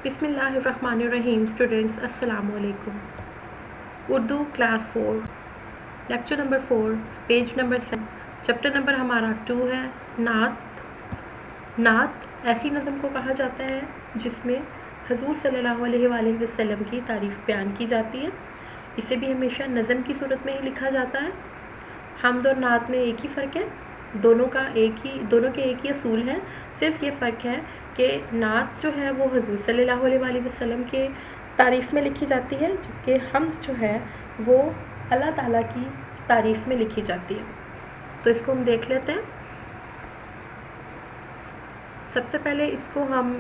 بسم اللہ الرحمن الرحیم اسٹوڈنٹس السلام علیکم. Urdu class 4 lecture number 4 page number 7 chapter number ہمارا 2 ہے. نعت ایسی نظم کو کہا جاتا ہے جس میں حضور صلی اللہ علیہ وآلہ وسلم کی تعریف بیان کی جاتی ہے. اسے بھی ہمیشہ نظم کی صورت میں ہی لکھا جاتا ہے. حمد اور نعت میں ایک ہی فرق ہے, دونوں کے ایک ہی اصول ہیں. صرف یہ فرق ہے کہ نعت جو ہے وہ حضور صلی اللہ علیہ وآلہ وسلم کے تعریف میں لکھی جاتی ہے, جبکہ حمد جو ہے وہ اللہ تعالیٰ کی تعریف میں لکھی جاتی ہے. تو اس کو ہم دیکھ لیتے ہیں. سب سے پہلے اس کو ہم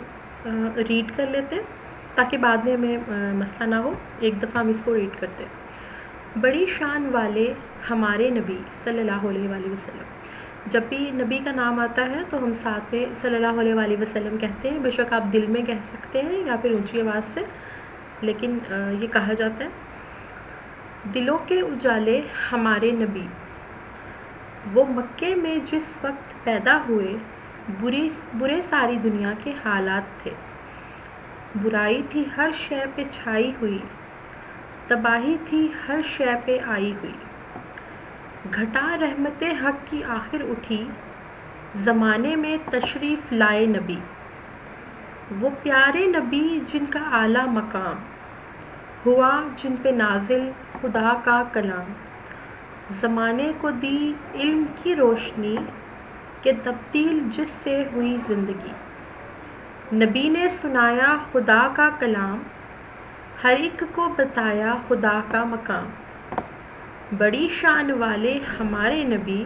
ریڈ کر لیتے ہیں تاکہ بعد میں ہمیں مسئلہ نہ ہو. ایک دفعہ ہم اس کو ریڈ کرتے ہیں. بڑی شان والے ہمارے نبی صلی اللہ علیہ وآلہ وسلم. جب بھی نبی کا نام آتا ہے تو ہم ساتھ میں صلی اللہ علیہ وآلہ وسلم کہتے ہیں. بے شک آپ دل میں کہہ سکتے ہیں یا پھر اونچی آواز سے, لیکن یہ کہا جاتا ہے. دلوں کے اجالے ہمارے نبی, وہ مکے میں جس وقت پیدا ہوئے برے ساری دنیا کے حالات تھے. برائی تھی ہر شے پہ چھائی ہوئی, تباہی تھی ہر شے پہ آئی ہوئی. گھٹا رحمت حق کی آخر اٹھی, زمانے میں تشریف لائے نبی. وہ پیارے نبی جن کا اعلیٰ مقام, ہوا جن پہ نازل خدا کا کلام. زمانے کو دی علم کی روشنی, کہ تبدیل جس سے ہوئی زندگی. نبی نے سنایا خدا کا کلام, ہر ایک کو بتایا خدا کا مقام. بڑی شان والے ہمارے نبی,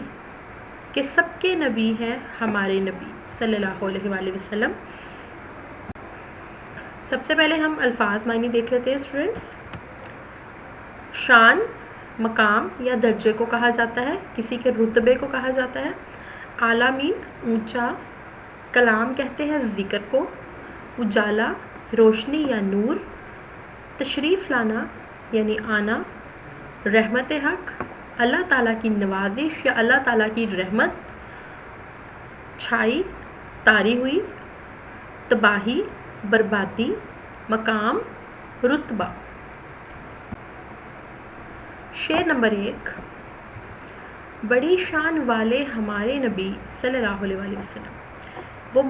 کہ سب کے نبی ہیں ہمارے نبی صلی اللہ علیہ وآلہ وسلم. سب سے پہلے ہم الفاظ معنی دیکھ لیتے ہیں اسٹوڈنٹس. شان مقام یا درجے کو کہا جاتا ہے, کسی کے رتبے کو کہا جاتا ہے. اعلیٰ مین اونچا, کلام کہتے ہیں ذکر کو. اجالا روشنی یا نور. تشریف لانا یعنی آنا. رحمت حق اللہ تعالیٰ کی نوازش یا اللہ تعالیٰ کی رحمت. چھائی طاری ہوئی. تباہی بربادی. مقام رتبہ. شعر نمبر 1. بڑی شان والے ہمارے نبی صلی اللہ علیہ وآلہ وسلم, وہ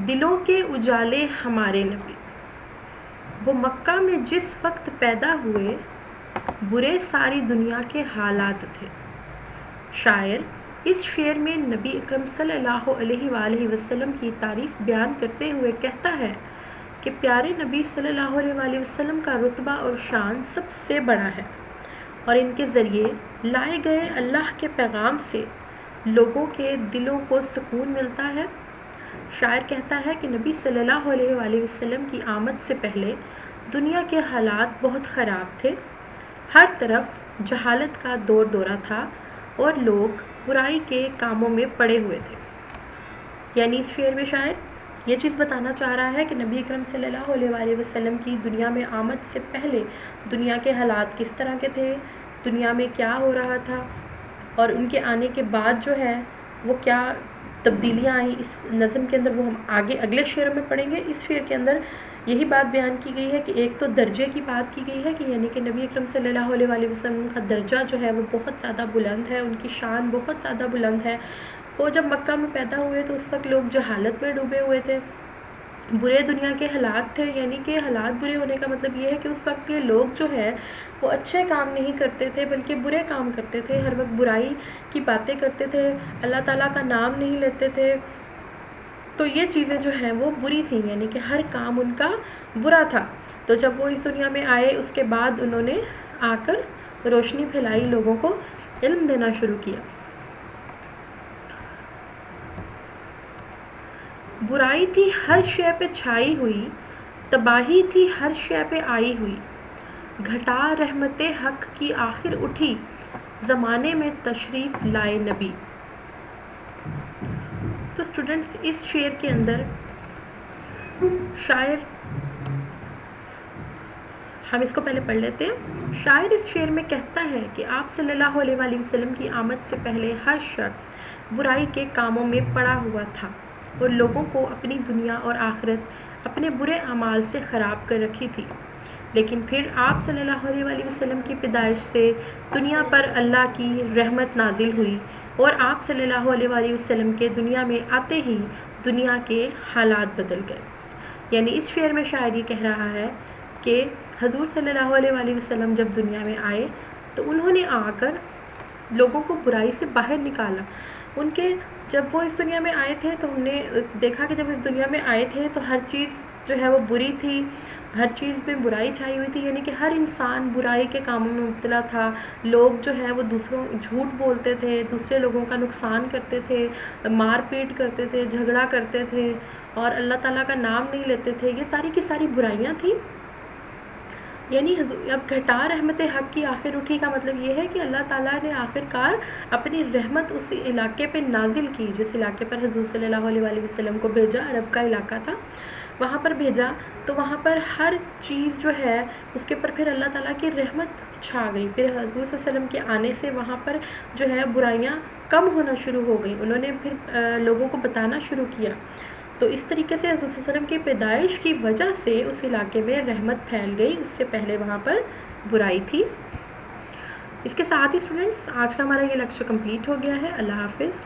دلوں کے اجالے ہمارے نبی, وہ مکہ میں جس وقت پیدا ہوئے برے ساری دنیا کے حالات تھے. شاعر اس شعر میں نبی اکرم صلی اللہ علیہ وآلہ وسلم کی تعریف بیان کرتے ہوئے کہتا ہے کہ پیارے نبی صلی اللہ علیہ وآلہ وسلم کا رتبہ اور شان سب سے بڑا ہے, اور ان کے ذریعے لائے گئے اللہ کے پیغام سے لوگوں کے دلوں کو سکون ملتا ہے. شاعر کہتا ہے کہ نبی صلی اللہ علیہ وآلہ وسلم کی آمد سے پہلے دنیا کے حالات بہت خراب تھے. ہر طرف جہالت کا دورہ تھا اور لوگ برائی کے کاموں میں پڑے ہوئے تھے. یعنی اس شعر میں شاعر یہ چیز بتانا چاہ رہا ہے کہ نبی اکرم صلی اللہ علیہ وآلہ وسلم کی دنیا میں آمد سے پہلے دنیا کے حالات کس طرح کے تھے, دنیا میں کیا ہو رہا تھا, اور ان کے آنے کے بعد جو ہے وہ کیا تبدیلیاں آئیں. اس نظم کے اندر وہ ہم آگے اگلے شعر میں پڑھیں گے. اس شعر کے اندر یہی بات بیان کی گئی ہے کہ ایک تو درجے کی بات کی گئی ہے کہ یعنی کہ نبی اکرم صلی اللہ علیہ وآلہ وسلم کا درجہ جو ہے وہ بہت زیادہ بلند ہے, ان کی شان بہت زیادہ بلند ہے. وہ جب مکہ میں پیدا ہوئے تو اس وقت لوگ جہالت میں ڈوبے ہوئے تھے, برے دنیا کے حالات تھے. یعنی کہ حالات برے ہونے کا مطلب یہ ہے کہ اس وقت کے لوگ جو ہے وہ اچھے کام نہیں کرتے تھے بلکہ برے کام کرتے تھے. ہر وقت برائی کی باتیں کرتے تھے, اللہ تعالیٰ کا نام نہیں لیتے تھے. تو یہ چیزیں جو ہیں وہ بری تھیں, یعنی کہ ہر کام ان کا برا تھا. تو جب وہ اس دنیا میں آئے اس کے بعد انہوں نے آ کر روشنی پھیلائی, لوگوں کو علم دینا شروع کیا. برائی تھی ہر شے پہ چھائی ہوئی, تباہی تھی ہر شے پہ آئی ہوئی. گھٹا رحمت حق کی آخر اٹھی, زمانے میں تشریف لائے نبی. تو اسٹوڈنٹس اس شعر کے اندر شاعر, ہم اس کو پہلے پڑھ لیتے ہیں. شاعر اس شعر میں کہتا ہے کہ آپ صلی اللہ علیہ وآلہ وسلم کی آمد سے پہلے ہر شخص برائی کے کاموں میں پڑا ہوا تھا اور لوگوں کو اپنی دنیا اور آخرت اپنے برے اعمال سے خراب کر رکھی تھی، لیکن پھر آپ صلی اللہ علیہ وآلہ وسلم کی پیدائش سے دنیا پر اللہ کی رحمت نازل ہوئی، اور آپ صلی اللہ علیہ وآلہ وسلم کے دنیا میں آتے ہی دنیا کے حالات بدل گئے۔ یعنی اس شعر میں شاعر یہ کہہ رہا ہے کہ حضور صلی اللہ علیہ وآلہ وسلم جب دنیا میں آئے تو انہوں نے آ کر لوگوں کو برائی سے باہر نکالا۔ ان کے جب وہ اس دنیا میں آئے تھے تو ہم نے دیکھا کہ جب اس دنیا میں آئے تھے تو ہر چیز جو ہے وہ بری تھی، ہر چیز میں برائی چھائی ہوئی تھی، یعنی کہ ہر انسان برائی کے کاموں میں مبتلا تھا۔ لوگ جو ہے وہ دوسروں جھوٹ بولتے تھے، دوسرے لوگوں کا نقصان کرتے تھے، مار پیٹ کرتے تھے، جھگڑا کرتے تھے اور اللہ تعالیٰ کا نام نہیں لیتے تھے۔ یہ ساری کی ساری برائیاں تھیں۔ یعنی اب گھٹا رحمت حق کی آخر اٹھی کا مطلب یہ ہے کہ اللہ تعالیٰ نے آخر کار اپنی رحمت اس علاقے پہ نازل کی جس علاقے پر حضور صلی اللہ علیہ وآلہ وسلم کو بھیجا، عرب کا علاقہ تھا، وہاں پر بھیجا تو وہاں پر ہر چیز جو ہے اس کے اوپر پھر اللہ تعالیٰ کی رحمت چھا گئی۔ پھر حضور صلی اللہ علیہ وسلم کے آنے سے وہاں پر جو ہے برائیاں کم ہونا شروع ہو گئیں، انہوں نے پھر لوگوں کو بتانا شروع کیا۔ تو اس طریقے سے حضور صلی اللہ علیہ وسلم کی پیدائش کی وجہ سے اس علاقے میں رحمت پھیل گئی، اس سے پہلے وہاں پر برائی تھی۔ اس کے ساتھ ہی اسٹوڈنٹس آج کا ہمارا یہ لیکچر کمپلیٹ ہو گیا ہے۔ اللہ حافظ۔